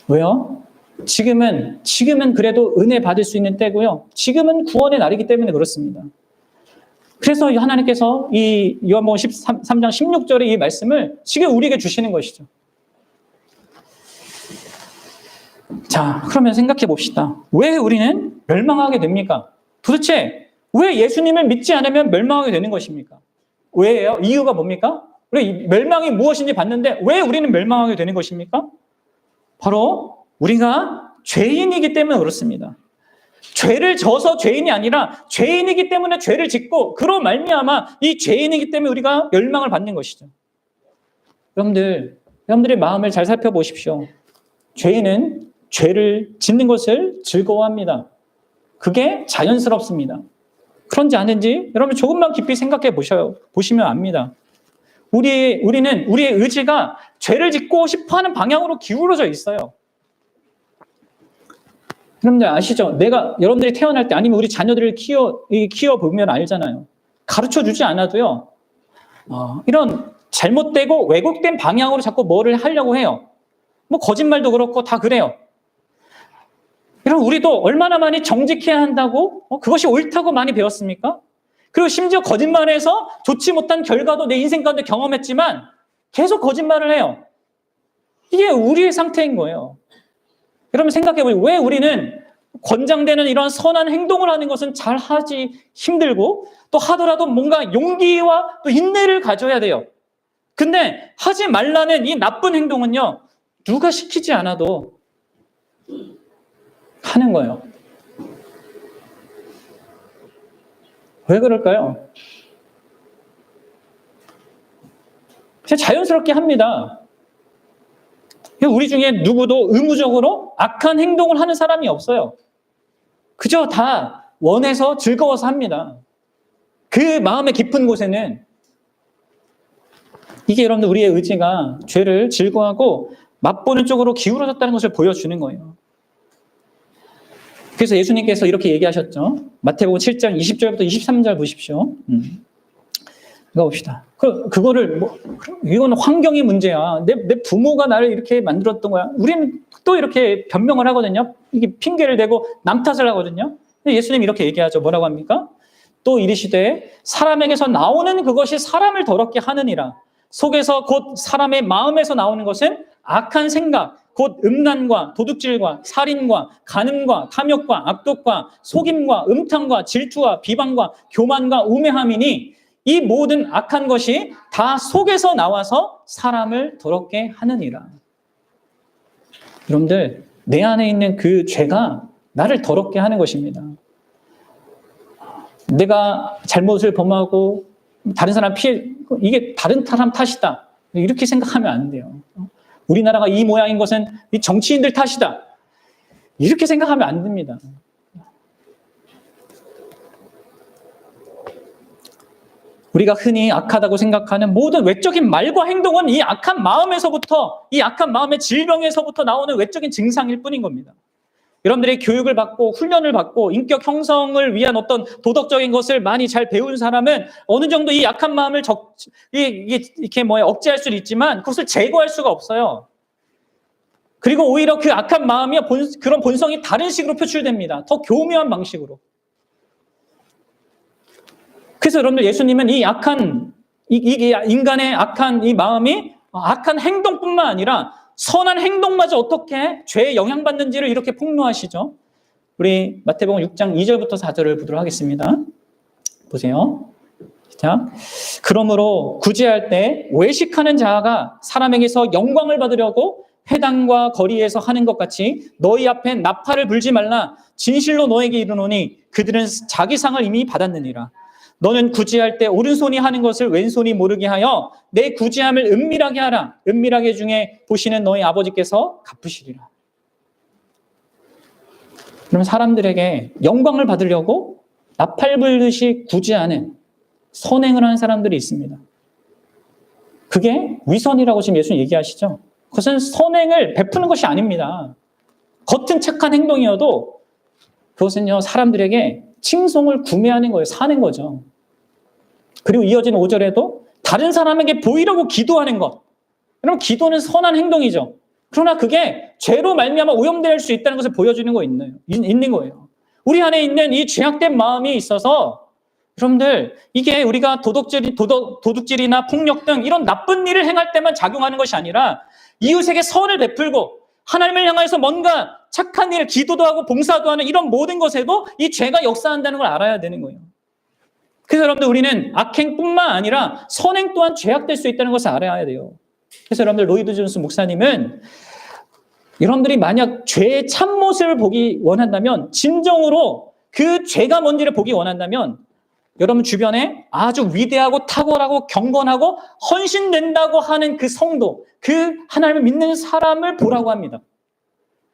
왜요? 지금은 그래도 은혜 받을 수 있는 때고요. 지금은 구원의 날이기 때문에 그렇습니다. 그래서 하나님께서 이 요한복음 13장 16절의 이 말씀을 지금 우리에게 주시는 것이죠. 자, 그러면 생각해 봅시다. 왜 우리는 멸망하게 됩니까? 도대체 왜 예수님을 믿지 않으면 멸망하게 되는 것입니까? 왜예요? 이유가 뭡니까? 우리 멸망이 무엇인지 봤는데 왜 우리는 멸망하게 되는 것입니까? 바로 우리가 죄인이기 때문에 그렇습니다. 죄를 져서 죄인이 아니라 죄인이기 때문에 죄를 짓고 그로 말미암아 이 죄인이기 때문에 우리가 멸망을 받는 것이죠. 여러분들의 마음을 잘 살펴보십시오. 죄인은 죄를 짓는 것을 즐거워합니다. 그게 자연스럽습니다. 그런지 아닌지 여러분 조금만 깊이 생각해 보시면 압니다. 우리는 우리의 의지가 죄를 짓고 싶어하는 방향으로 기울어져 있어요. 여러분들 아시죠? 여러분들이 태어날 때 아니면 우리 자녀들을 키워보면 알잖아요. 가르쳐주지 않아도요. 이런 잘못되고 왜곡된 방향으로 자꾸 뭐를 하려고 해요. 뭐 거짓말도 그렇고 다 그래요. 여러분 우리도 얼마나 많이 정직해야 한다고 그것이 옳다고 많이 배웠습니까? 그리고 심지어 거짓말해서 좋지 못한 결과도 내 인생 가운데 경험했지만 계속 거짓말을 해요. 이게 우리의 상태인 거예요. 여러분 생각해보세요. 왜 우리는 권장되는 이런 선한 행동을 하는 것은 잘 하기 힘들고 또 하더라도 뭔가 용기와 또 인내를 가져야 돼요. 근데 하지 말라는 이 나쁜 행동은요. 누가 시키지 않아도 하는 거예요. 왜 그럴까요? 그냥 자연스럽게 합니다. 우리 중에 누구도 의무적으로 악한 행동을 하는 사람이 없어요. 그저 다 원해서 즐거워서 합니다. 그 마음의 깊은 곳에는 이게 여러분들 우리의 의지가 죄를 즐거워하고 맛보는 쪽으로 기울어졌다는 것을 보여주는 거예요. 그래서 예수님께서 이렇게 얘기하셨죠. 마태복음 7장 20절부터 23절 보십시오. 읽어봅시다. 이건 환경의 문제야. 내 부모가 나를 이렇게 만들었던 거야. 우리는 또 이렇게 변명을 하거든요. 이게 핑계를 대고 남 탓을 하거든요. 근데 예수님 이렇게 얘기하죠. 뭐라고 합니까? 또 이르시되 사람에게서 나오는 그것이 사람을 더럽게 하느니라. 속에서 곧 사람의 마음에서 나오는 것은 악한 생각, 곧 음란과 도둑질과 살인과 간음과 탐욕과 악독과 속임과 음탕과 질투와 비방과 교만과 우매함이니 이 모든 악한 것이 다 속에서 나와서 사람을 더럽게 하느니라. 여러분들 내 안에 있는 그 죄가 나를 더럽게 하는 것입니다. 내가 잘못을 범하고 다른 사람 이게 다른 사람 탓이다. 이렇게 생각하면 안 돼요. 우리나라가 이 모양인 것은 이 정치인들 탓이다. 이렇게 생각하면 안 됩니다. 우리가 흔히 악하다고 생각하는 모든 외적인 말과 행동은 이 악한 마음에서부터, 이 악한 마음의 질병에서부터 나오는 외적인 증상일 뿐인 겁니다. 여러분들이 교육을 받고 훈련을 받고 인격 형성을 위한 어떤 도덕적인 것을 많이 잘 배운 사람은 어느 정도 이 약한 마음을 억제할 수는 있지만 그것을 제거할 수가 없어요. 그리고 오히려 그 악한 마음이 그런 본성이 다른 식으로 표출됩니다. 더 교묘한 방식으로. 그래서 여러분들 예수님은 이 인간의 악한 이 마음이 악한 행동뿐만 아니라 선한 행동마저 어떻게 죄에 영향받는지를 이렇게 폭로하시죠. 우리 마태복음 6장 2절부터 4절을 보도록 하겠습니다. 보세요. 자, 그러므로 구제할 때 외식하는 자가 사람에게서 영광을 받으려고 회당과 거리에서 하는 것 같이 너희 앞에 나팔을 불지 말라. 진실로 너에게 이르노니 그들은 자기 상을 이미 받았느니라. 너는 구제할 때 오른손이 하는 것을 왼손이 모르게 하여 내 구제함을 은밀하게 하라. 은밀하게 중에 보시는 너희 아버지께서 갚으시리라. 그럼 사람들에게 영광을 받으려고 나팔 불듯이 구제하는 선행을 하는 사람들이 있습니다. 그게 위선이라고 지금 예수님 얘기하시죠? 그것은 선행을 베푸는 것이 아닙니다. 겉은 착한 행동이어도 그것은요, 사람들에게 칭송을 구매하는 거예요. 사는 거죠. 그리고 이어지는 5절에도 다른 사람에게 보이려고 기도하는 것. 여러분, 기도는 선한 행동이죠. 그러나 그게 죄로 말미암아 오염될 수 있다는 것을 보여주는 거 있는 거예요. 우리 안에 있는 이 죄악된 마음이 있어서 여러분들, 이게 우리가 도둑질이나 폭력 등 이런 나쁜 일을 행할 때만 작용하는 것이 아니라 이웃에게 선을 베풀고 하나님을 향해서 뭔가 착한 일, 기도도 하고 봉사도 하는 이런 모든 것에도 이 죄가 역사한다는 걸 알아야 되는 거예요. 그래서 여러분들, 우리는 악행뿐만 아니라 선행 또한 죄악될 수 있다는 것을 알아야 돼요. 그래서 여러분들, 로이드 존스 목사님은 여러분들이 만약 죄의 참모습을 보기 원한다면, 진정으로 그 죄가 뭔지를 보기 원한다면 여러분 주변에 아주 위대하고 탁월하고 경건하고 헌신된다고 하는 그 성도, 그 하나님을 믿는 사람을 보라고 합니다.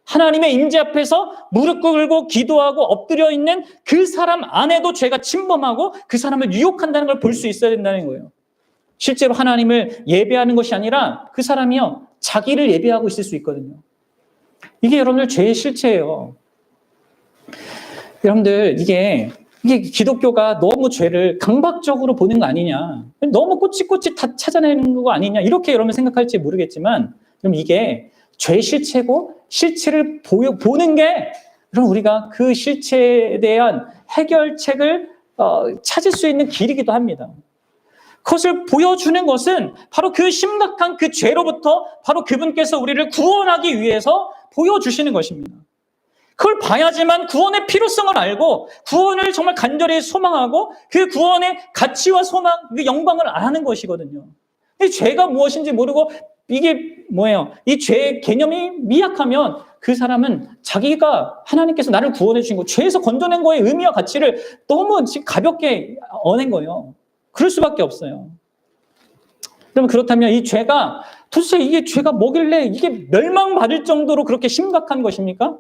하나님의 임재 앞에서 무릎 꿇고 기도하고 엎드려 있는 그 사람 안에도 죄가 침범하고 그 사람을 유혹한다는 걸 볼 수 있어야 된다는 거예요. 실제로 하나님을 예배하는 것이 아니라 그 사람이요, 자기를 예배하고 있을 수 있거든요. 이게 여러분들 죄의 실체예요. 여러분들, 이게 기독교가 너무 죄를 강박적으로 보는 거 아니냐, 너무 꼬치꼬치 다 찾아내는 거 아니냐, 이렇게 여러분 생각할지 모르겠지만, 그럼 이게 죄의 실체고 실체를 보는 게 그럼 우리가 그 실체에 대한 해결책을 찾을 수 있는 길이기도 합니다. 그것을 보여주는 것은 바로 그 심각한 그 죄로부터 바로 그분께서 우리를 구원하기 위해서 보여주시는 것입니다. 그걸 봐야지만 구원의 필요성을 알고 구원을 정말 간절히 소망하고 그 구원의 가치와 소망, 그 영광을 아는 것이거든요. 이 죄가 무엇인지 모르고 이게 뭐예요? 이 죄의 개념이 미약하면 그 사람은 자기가 하나님께서 나를 구원해 주신 거, 죄에서 건져낸 거의 의미와 가치를 너무 가볍게 어낸 거예요. 그럴 수밖에 없어요. 그러면 그렇다면 이 죄가 도대체 이게 죄가 뭐길래 이게 멸망받을 정도로 그렇게 심각한 것입니까?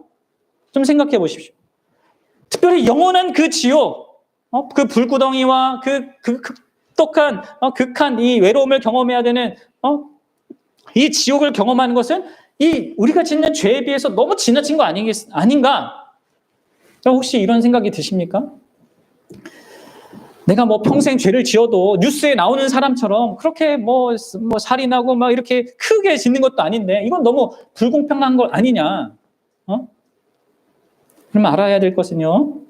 좀 생각해 보십시오. 특별히 영원한 그 지옥, 그 불구덩이와 그 극독한, 극한 이 외로움을 경험해야 되는, 이 지옥을 경험하는 것은 이 우리가 짓는 죄에 비해서 너무 지나친 거 아닌가? 혹시 이런 생각이 드십니까? 내가 뭐 평생 죄를 지어도 뉴스에 나오는 사람처럼 그렇게 뭐 살인하고 막 이렇게 크게 짓는 것도 아닌데 이건 너무 불공평한 거 아니냐? 그럼 알아야 될 것은요,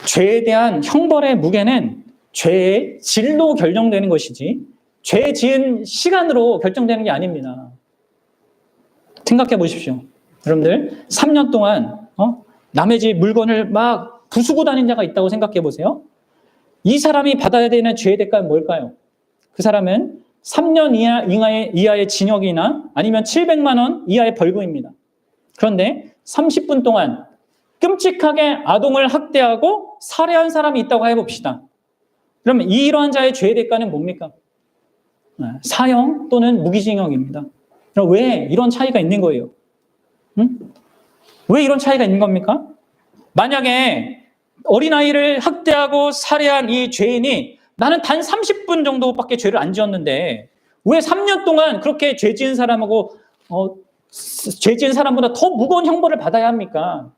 죄에 대한 형벌의 무게는 죄의 질로 결정되는 것이지 죄 지은 시간으로 결정되는 게 아닙니다. 생각해 보십시오. 여러분들 3년 동안 남의 집 물건을 막 부수고 다닌 자가 있다고 생각해 보세요. 이 사람이 받아야 되는 죄의 대가는 뭘까요? 그 사람은 3년 이하의 징역이나 아니면 700만 원 이하의 벌금입니다. 그런데 30분 동안 끔찍하게 아동을 학대하고 살해한 사람이 있다고 해봅시다. 그러면 이러한 자의 죄의 대가는 뭡니까? 사형 또는 무기징역입니다. 그럼 왜 이런 차이가 있는 거예요? 왜 이런 차이가 있는 겁니까? 만약에 어린아이를 학대하고 살해한 이 죄인이 나는 단 30분 정도밖에 죄를 안 지었는데 왜 3년 동안 그렇게 죄 지은 사람하고 죄 지은 사람보다 더 무거운 형벌을 받아야 합니까?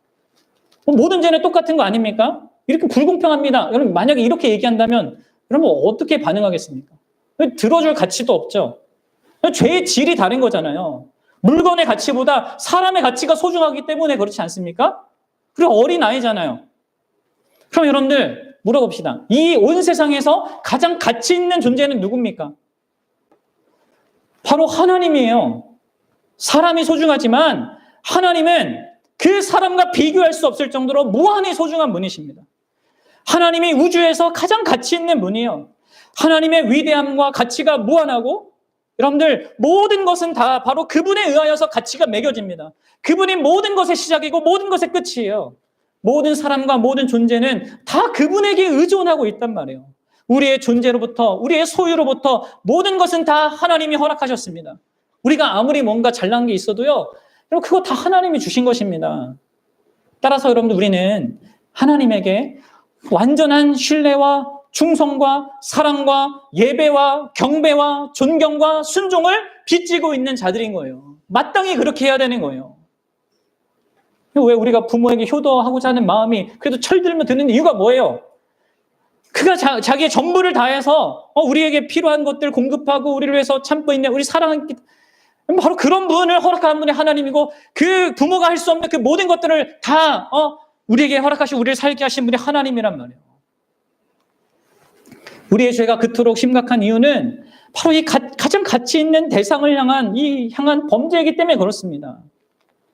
모든 죄는 똑같은 거 아닙니까? 이렇게 불공평합니다. 여러분, 만약에 이렇게 얘기한다면 여러분 어떻게 반응하겠습니까? 들어줄 가치도 없죠. 죄의 질이 다른 거잖아요. 물건의 가치보다 사람의 가치가 소중하기 때문에 그렇지 않습니까? 그리고 어린아이잖아요. 그럼 여러분들 물어봅시다. 이 온 세상에서 가장 가치 있는 존재는 누굽니까? 바로 하나님이에요. 사람이 소중하지만 하나님은 그 사람과 비교할 수 없을 정도로 무한히 소중한 분이십니다. 하나님이 우주에서 가장 가치 있는 분이에요. 하나님의 위대함과 가치가 무한하고 여러분들 모든 것은 다 바로 그분에 의하여서 가치가 매겨집니다. 그분이 모든 것의 시작이고 모든 것의 끝이에요. 모든 사람과 모든 존재는 다 그분에게 의존하고 있단 말이에요. 우리의 존재로부터 우리의 소유로부터 모든 것은 다 하나님이 허락하셨습니다. 우리가 아무리 뭔가 잘난 게 있어도요. 여러분 그거 다 하나님이 주신 것입니다. 따라서 여러분들 우리는 하나님에게 완전한 신뢰와 충성과 사랑과 예배와 경배와 존경과 순종을 빚지고 있는 자들인 거예요. 마땅히 그렇게 해야 되는 거예요. 왜 우리가 부모에게 효도하고자 하는 마음이 그래도 철들면 드는 이유가 뭐예요? 그가 자기의 전부를 다해서 우리에게 필요한 것들 공급하고 우리를 위해서 참고 있는 우리 사랑하는 바로 그런 분을 허락한 분이 하나님이고 그 부모가 할 수 없는 그 모든 것들을 다 우리에게 허락하시고 우리를 살게 하신 분이 하나님이란 말이에요. 우리의 죄가 그토록 심각한 이유는 바로 이 가장 가치 있는 대상을 향한 범죄이기 때문에 그렇습니다.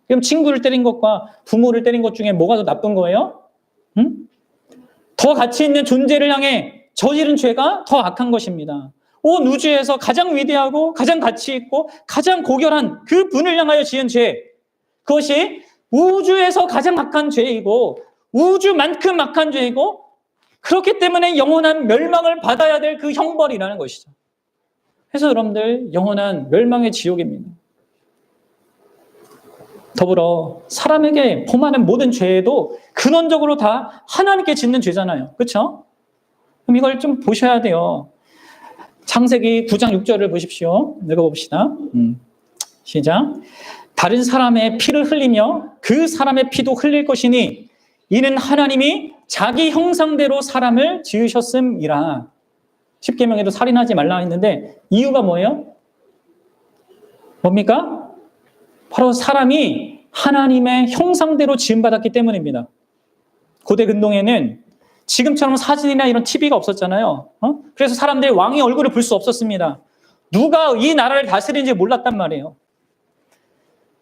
그럼 친구를 때린 것과 부모를 때린 것 중에 뭐가 더 나쁜 거예요? 응? 더 가치 있는 존재를 향해 저지른 죄가 더 악한 것입니다. 온 우주에서 가장 위대하고 가장 가치 있고 가장 고결한 그 분을 향하여 지은 죄, 그것이 우주에서 가장 악한 죄이고 우주만큼 악한 죄이고 그렇기 때문에 영원한 멸망을 받아야 될 그 형벌이라는 것이죠. 그래서 여러분들 영원한 멸망의 지옥입니다. 더불어 사람에게 범하는 모든 죄도 근원적으로 다 하나님께 짓는 죄잖아요. 그렇죠? 그럼 이걸 좀 보셔야 돼요. 창세기 9장 6절을 보십시오. 읽어봅시다. 시작. 다른 사람의 피를 흘리며 그 사람의 피도 흘릴 것이니 이는 하나님이 자기 형상대로 사람을 지으셨음이라. 십계명에도 살인하지 말라 했는데 이유가 뭐예요? 뭡니까? 바로 사람이 하나님의 형상대로 지음받았기 때문입니다. 고대 근동에는 지금처럼 사진이나 이런 TV가 없었잖아요. 그래서 사람들이 왕의 얼굴을 볼 수 없었습니다. 누가 이 나라를 다스리는지 몰랐단 말이에요.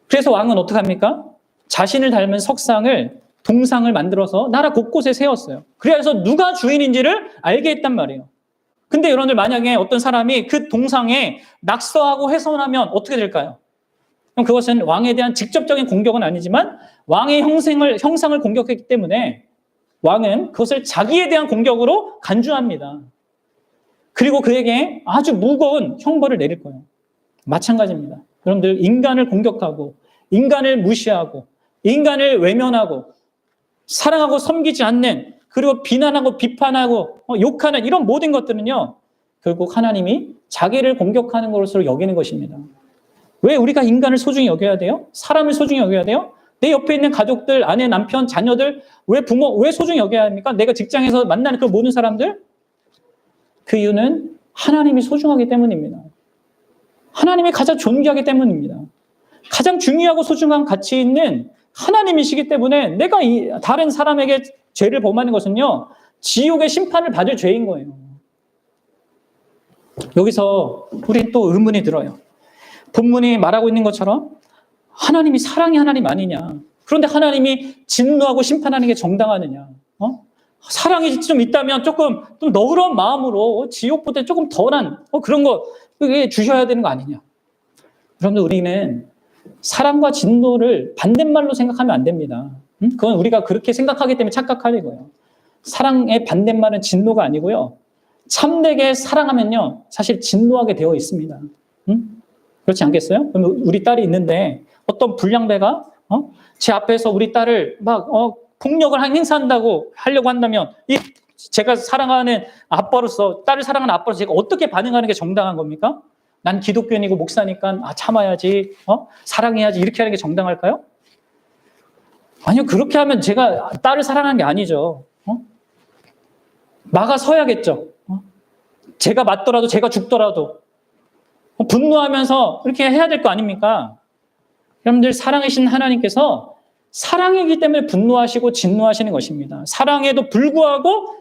그래서 왕은 어떻게 합니까? 자신을 닮은 석상을 동상을 만들어서 나라 곳곳에 세웠어요. 그래서 누가 주인인지를 알게 했단 말이에요. 근데 여러분들 만약에 어떤 사람이 그 동상에 낙서하고 훼손하면 어떻게 될까요? 그럼 그것은 왕에 대한 직접적인 공격은 아니지만 왕의 형상을 공격했기 때문에 왕은 그것을 자기에 대한 공격으로 간주합니다. 그리고 그에게 아주 무거운 형벌을 내릴 거예요. 마찬가지입니다. 여러분들 인간을 공격하고 인간을 무시하고 인간을 외면하고 사랑하고 섬기지 않는 그리고 비난하고 비판하고 욕하는 이런 모든 것들은요. 결국 하나님이 자기를 공격하는 것으로 여기는 것입니다. 왜 우리가 인간을 소중히 여겨야 돼요? 사람을 소중히 여겨야 돼요? 내 옆에 있는 가족들, 아내, 남편, 자녀들, 왜 부모, 왜 소중히 여겨야 합니까? 내가 직장에서 만나는 그 모든 사람들? 그 이유는 하나님이 소중하기 때문입니다. 하나님이 가장 존귀하기 때문입니다. 가장 중요하고 소중한 가치 있는 하나님이시기 때문에 내가 다른 사람에게 죄를 범하는 것은요, 지옥의 심판을 받을 죄인 거예요. 여기서 우리 또 의문이 들어요. 본문이 말하고 있는 것처럼 하나님이 사랑의 하나님 아니냐. 그런데 하나님이 진노하고 심판하는 게 정당하느냐. 사랑이 좀 있다면 조금 좀 너그러운 마음으로 지옥보다 조금 덜한 그런 거 그게 주셔야 되는 거 아니냐. 여러분들 우리는 사랑과 진노를 반대말로 생각하면 안 됩니다. 그건 우리가 그렇게 생각하기 때문에 착각하는 거예요. 사랑의 반대말은 진노가 아니고요. 참되게 사랑하면요. 사실 진노하게 되어 있습니다. 그렇지 않겠어요? 그럼 우리 딸이 있는데 어떤 불량배가 제 앞에서 우리 딸을 막 폭력을 행사한다고 하려고 한다면 제가 사랑하는 아빠로서 딸을 사랑하는 아빠로서 제가 어떻게 반응하는 게 정당한 겁니까? 난 기독교인이고 목사니까 참아야지, 사랑해야지 이렇게 하는 게 정당할까요? 아니요, 그렇게 하면 제가 딸을 사랑하는 게 아니죠. 막아서야겠죠. 제가 맞더라도 제가 죽더라도 분노하면서 이렇게 해야 될 거 아닙니까? 여러분들 사랑이신 하나님께서 사랑이기 때문에 분노하시고 진노하시는 것입니다. 사랑에도 불구하고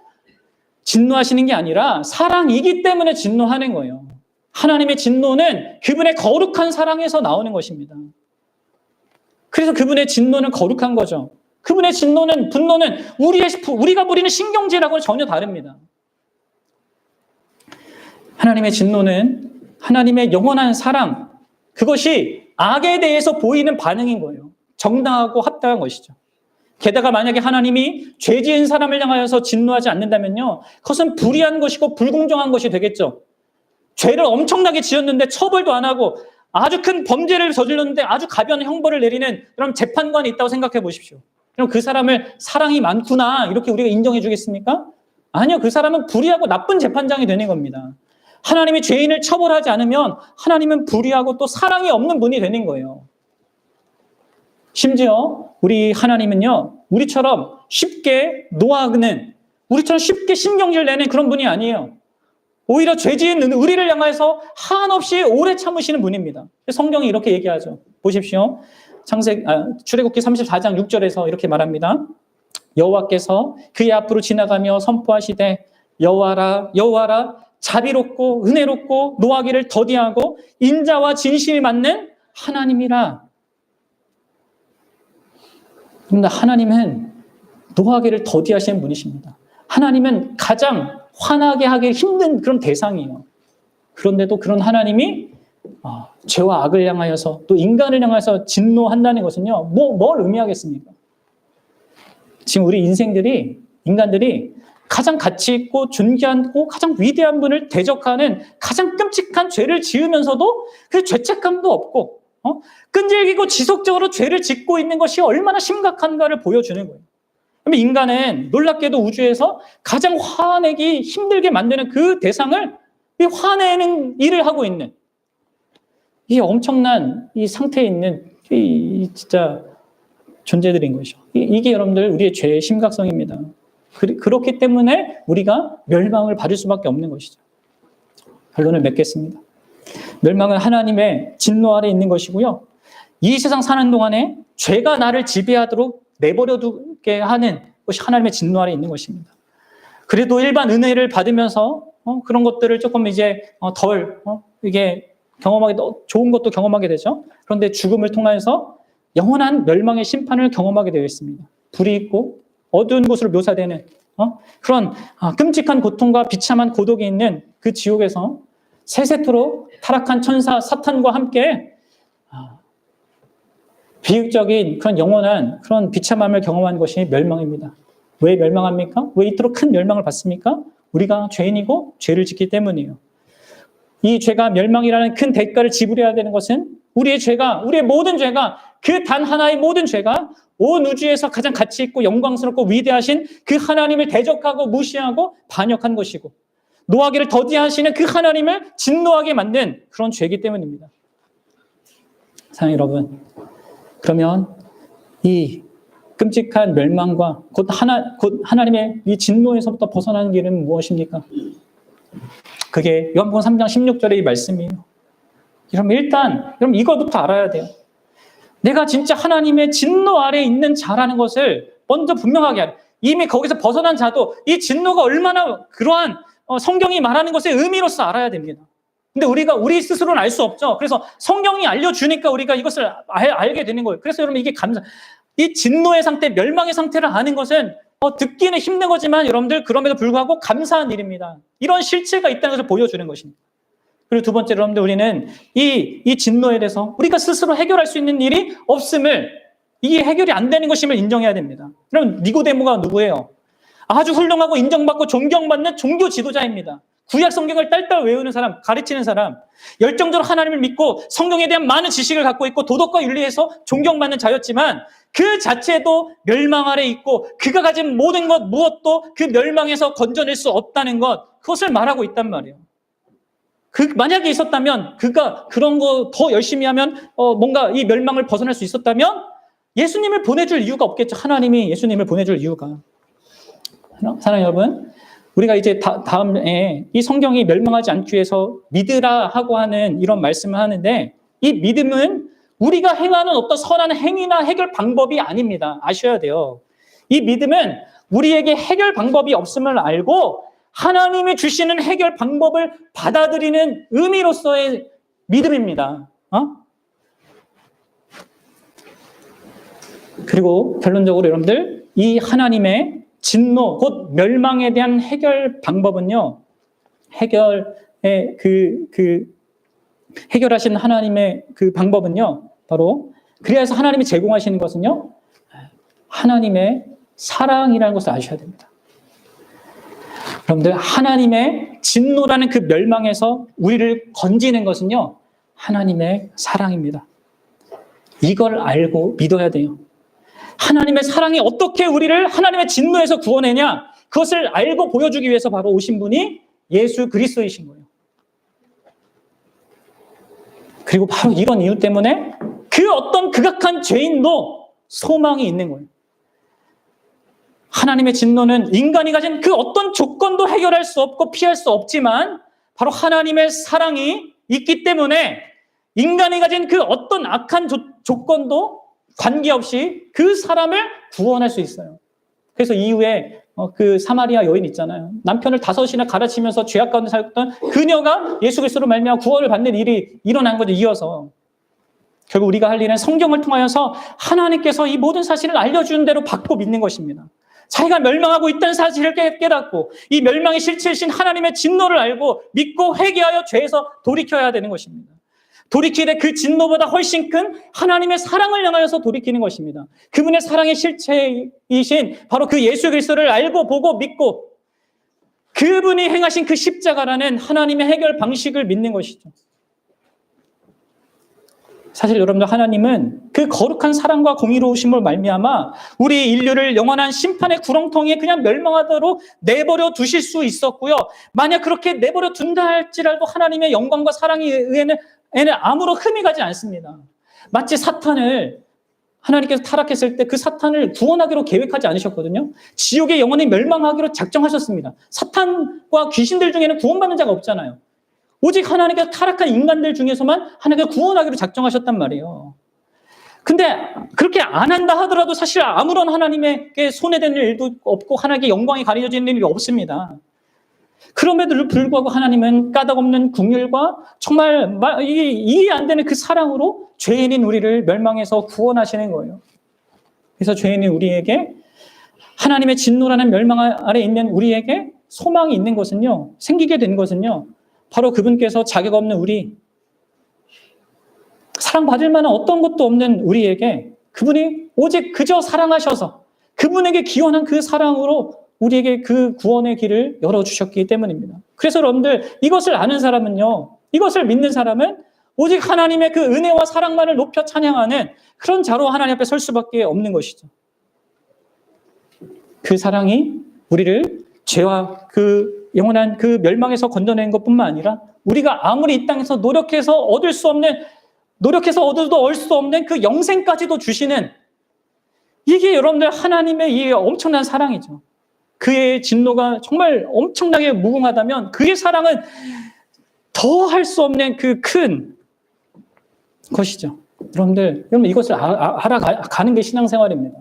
진노하시는 게 아니라 사랑이기 때문에 진노하는 거예요. 하나님의 진노는 그분의 거룩한 사랑에서 나오는 것입니다. 그래서 그분의 진노는 거룩한 거죠. 그분의 진노는, 분노는 우리가 부리는 신경질하고는 전혀 다릅니다. 하나님의 진노는 하나님의 영원한 사랑, 그것이 악에 대해서 보이는 반응인 거예요. 정당하고 합당한 것이죠. 게다가 만약에 하나님이 죄 지은 사람을 향하여서 진노하지 않는다면요, 그것은 불의한 것이고 불공정한 것이 되겠죠. 죄를 엄청나게 지었는데 처벌도 안 하고 아주 큰 범죄를 저질렀는데 아주 가벼운 형벌을 내리는 그런 재판관이 있다고 생각해 보십시오. 그럼 그 사람을 사랑이 많구나 이렇게 우리가 인정해 주겠습니까? 아니요. 그 사람은 불의하고 나쁜 재판장이 되는 겁니다. 하나님이 죄인을 처벌하지 않으면 하나님은 불의하고 또 사랑이 없는 분이 되는 거예요. 심지어 우리 하나님은요, 우리처럼 쉽게 노하는, 우리처럼 쉽게 신경질 내는 그런 분이 아니에요. 오히려 죄 지은 우리를 향해서 한없이 오래 참으시는 분입니다. 성경이 이렇게 얘기하죠. 보십시오. 출애굽기 34장 6절에서 이렇게 말합니다. 여호와께서 그의 앞으로 지나가며 선포하시되 여호와라 여호와라 자비롭고 은혜롭고 노하기를 더디하고 인자와 진심이 맞는 하나님이라. 그런데 하나님은 노하기를 더디하시는 분이십니다. 하나님은 가장 화나게 하기 힘든 그런 대상이에요. 그런데도 그런 하나님이 죄와 악을 향하여서 또 인간을 향해서 진노한다는 것은요, 뭘 의미하겠습니까? 지금 우리 인간들이 가장 가치 있고 존귀하고 가장 위대한 분을 대적하는 가장 끔찍한 죄를 지으면서도 그 죄책감도 없고 끈질기고 지속적으로 죄를 짓고 있는 것이 얼마나 심각한가를 보여주는 거예요. 그러면 인간은 놀랍게도 우주에서 가장 화내기 힘들게 만드는 그 대상을 화내는 일을 하고 있는 이 엄청난 이 상태에 있는 이 진짜 존재들인 것이죠. 이게 여러분들 우리의 죄의 심각성입니다. 그렇기 때문에 우리가 멸망을 받을 수밖에 없는 것이죠. 결론을 맺겠습니다. 멸망은 하나님의 진노 아래 있는 것이고요. 이 세상 사는 동안에 죄가 나를 지배하도록 내버려두게 하는 것이 하나님의 진노 아래 있는 것입니다. 그래도 일반 은혜를 받으면서 그런 것들을 조금 이제 덜 이게 경험하게 좋은 것도 경험하게 되죠. 그런데 죽음을 통해서 영원한 멸망의 심판을 경험하게 되어 있습니다. 불이 있고 어두운 곳으로 묘사되는 그런 끔찍한 고통과 비참한 고독이 있는 그 지옥에서 세세토록 타락한 천사 사탄과 함께 비극적인 그런 영원한 그런 비참함을 경험한 것이 멸망입니다. 왜 멸망합니까? 왜 이토록 큰 멸망을 받습니까? 우리가 죄인이고 죄를 짓기 때문이에요. 이 죄가 멸망이라는 큰 대가를 지불해야 되는 것은 우리의 모든 죄가 그 단 하나의 모든 죄가 온 우주에서 가장 가치 있고 영광스럽고 위대하신 그 하나님을 대적하고 무시하고 반역한 것이고 노하기를 더디하시는 그 하나님을 진노하게 만든 그런 죄이기 때문입니다. 사랑하는 여러분, 그러면 이 끔찍한 멸망과 곧 하나님의 이 진노에서부터 벗어나는 길은 무엇입니까? 그게 요한복음 3장 16절의 이 말씀이에요. 여러분 이거부터 알아야 돼요. 내가 진짜 하나님의 진노 아래에 있는 자라는 것을 먼저 분명하게 하라. 이미 거기서 벗어난 자도 이 진노가 얼마나 그러한 성경이 말하는 것의 의미로서 알아야 됩니다. 근데 우리가 우리 스스로는 알 수 없죠. 그래서 성경이 알려주니까 우리가 이것을 알게 되는 거예요. 그래서 여러분 이게 이 진노의 상태, 멸망의 상태를 아는 것은 듣기는 힘든 거지만 여러분들 그럼에도 불구하고 감사한 일입니다. 이런 실체가 있다는 것을 보여주는 것입니다. 그리고 두 번째로 여러분들 우리는 이 진노에 대해서 우리가 스스로 해결할 수 있는 일이 없음을, 이게 해결이 안 되는 것임을 인정해야 됩니다. 그럼 니고데모가 누구예요? 아주 훌륭하고 인정받고 존경받는 종교 지도자입니다. 구약 성경을 딸딸 외우는 사람, 가르치는 사람, 열정적으로 하나님을 믿고 성경에 대한 많은 지식을 갖고 있고 도덕과 윤리에서 존경받는 자였지만 그 자체도 멸망 아래 있고 그가 가진 모든 것 무엇도 그 멸망에서 건져낼 수 없다는 것, 그것을 말하고 있단 말이에요. 만약에 있었다면, 그가 그런 거 더 열심히 하면 뭔가 이 멸망을 벗어날 수 있었다면 예수님을 보내줄 이유가 없겠죠. 하나님이 예수님을 보내줄 이유가. 사랑하는 여러분, 우리가 이제 다음에 이 성경이 멸망하지 않기 위해서 믿으라 하고 하는 이런 말씀을 하는데, 이 믿음은 우리가 행하는 어떤 선한 행위나 해결 방법이 아닙니다. 아셔야 돼요. 이 믿음은 우리에게 해결 방법이 없음을 알고 하나님이 주시는 해결 방법을 받아들이는 의미로서의 믿음입니다. 그리고 결론적으로 여러분들, 이 하나님의 진노, 곧 멸망에 대한 해결 방법은요, 해결하신 하나님의 그 방법은요, 바로 그래서 하나님이 제공하시는 것은요, 하나님의 사랑이라는 것을 아셔야 됩니다. 여러분들, 하나님의 진노라는 그 멸망에서 우리를 건지는 것은요, 하나님의 사랑입니다. 이걸 알고 믿어야 돼요. 하나님의 사랑이 어떻게 우리를 하나님의 진노에서 구원하냐, 그것을 알고 보여주기 위해서 바로 오신 분이 예수 그리스도이신 거예요. 그리고 바로 이런 이유 때문에 그 어떤 극악한 죄인도 소망이 있는 거예요. 하나님의 진노는 인간이 가진 그 어떤 조건도 해결할 수 없고 피할 수 없지만 바로 하나님의 사랑이 있기 때문에 인간이 가진 그 어떤 악한 조건도 관계없이 그 사람을 구원할 수 있어요. 그래서 이후에 그 사마리아 여인 있잖아요. 남편을 5이나 갈아치면서 죄악 가운데 살던 그녀가 예수 그리스도로 말미암아 구원을 받는 일이 일어난 거죠. 이어서. 결국 우리가 할 일은 성경을 통하여서 하나님께서 이 모든 사실을 알려주는 대로 받고 믿는 것입니다. 자기가 멸망하고 있다는 사실을 깨닫고 이 멸망의 실체이신 하나님의 진노를 알고 믿고 회개하여 죄에서 돌이켜야 되는 것입니다. 돌이키되 그 진노보다 훨씬 큰 하나님의 사랑을 향하여서 돌이키는 것입니다. 그분의 사랑의 실체이신 바로 그 예수 그리스도를 알고 보고 믿고 그분이 행하신 그 십자가라는 하나님의 해결 방식을 믿는 것이죠. 사실 여러분들, 하나님은 그 거룩한 사랑과 공의로우심을 말미암아 우리 인류를 영원한 심판의 구렁텅이에 그냥 멸망하도록 내버려 두실 수 있었고요. 만약 그렇게 내버려 둔다 할지라도 하나님의 영광과 사랑에 의해는 아무런 흠이 가지 않습니다. 마치 사탄을 하나님께서 타락했을 때 그 사탄을 구원하기로 계획하지 않으셨거든요. 지옥에 영원히 멸망하기로 작정하셨습니다. 사탄과 귀신들 중에는 구원받는 자가 없잖아요. 오직 하나님께서 타락한 인간들 중에서만 하나님께서 구원하기로 작정하셨단 말이에요. 근데 그렇게 안 한다 하더라도 사실 아무런 하나님에게 손해되는 일도 없고 하나님께 영광이 가려지는 일이 없습니다. 그럼에도 불구하고 하나님은 까닭없는 긍휼과 정말 이해 안 되는 그 사랑으로 죄인인 우리를 멸망해서 구원하시는 거예요. 그래서 죄인인 우리에게 하나님의 진노라는 멸망 아래 있는 우리에게 소망이 있는 것은요, 생기게 된 것은요, 바로 그분께서 자격 없는 우리, 사랑받을 만한 어떤 것도 없는 우리에게 그분이 오직 그저 사랑하셔서 그분에게 기원한 그 사랑으로 우리에게 그 구원의 길을 열어주셨기 때문입니다. 그래서 여러분들, 이것을 아는 사람은요, 이것을 믿는 사람은 오직 하나님의 그 은혜와 사랑만을 높여 찬양하는 그런 자로 하나님 앞에 설 수밖에 없는 것이죠. 그 사랑이 우리를 죄와 그 영원한 그 멸망에서 건져내는 것뿐만 아니라 우리가 아무리 이 땅에서 노력해서 얻을 수 없는, 노력해서 얻어도 얻을 수 없는 그 영생까지도 주시는, 이게 여러분들 하나님의 이 엄청난 사랑이죠. 그의 진노가 정말 엄청나게 무궁하다면 그의 사랑은 더 할 수 없는 그 큰 것이죠. 여러분 이것을 알아가는 게 신앙생활입니다.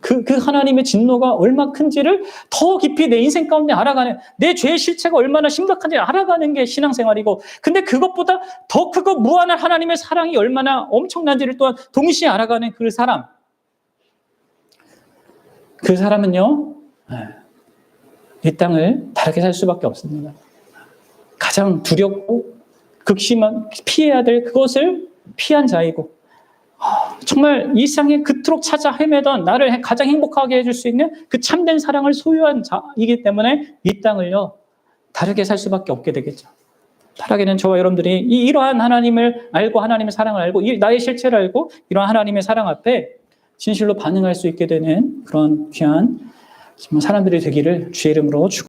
그 하나님의 진노가 얼마나 큰지를 더 깊이 내 인생 가운데 알아가는, 내 죄의 실체가 얼마나 심각한지 알아가는 게 신앙생활이고, 근데 그것보다 더 크고 무한한 하나님의 사랑이 얼마나 엄청난지를 또한 동시에 알아가는 그 사람. 그 사람은요, 이 땅을 다르게 살 수밖에 없습니다. 가장 두렵고 극심한 피해야 될 그것을 피한 자이고, 정말 이 세상에 그토록 찾아 헤매던 나를 가장 행복하게 해줄 수 있는 그 참된 사랑을 소유한 자이기 때문에 이 땅을요, 다르게 살 수밖에 없게 되겠죠. 타락에는 저와 여러분들이 이러한 하나님을 알고 하나님의 사랑을 알고 나의 실체를 알고 이러한 하나님의 사랑 앞에 진실로 반응할 수 있게 되는 그런 귀한 사람들이 되기를 주의 이름으로 축원합니다.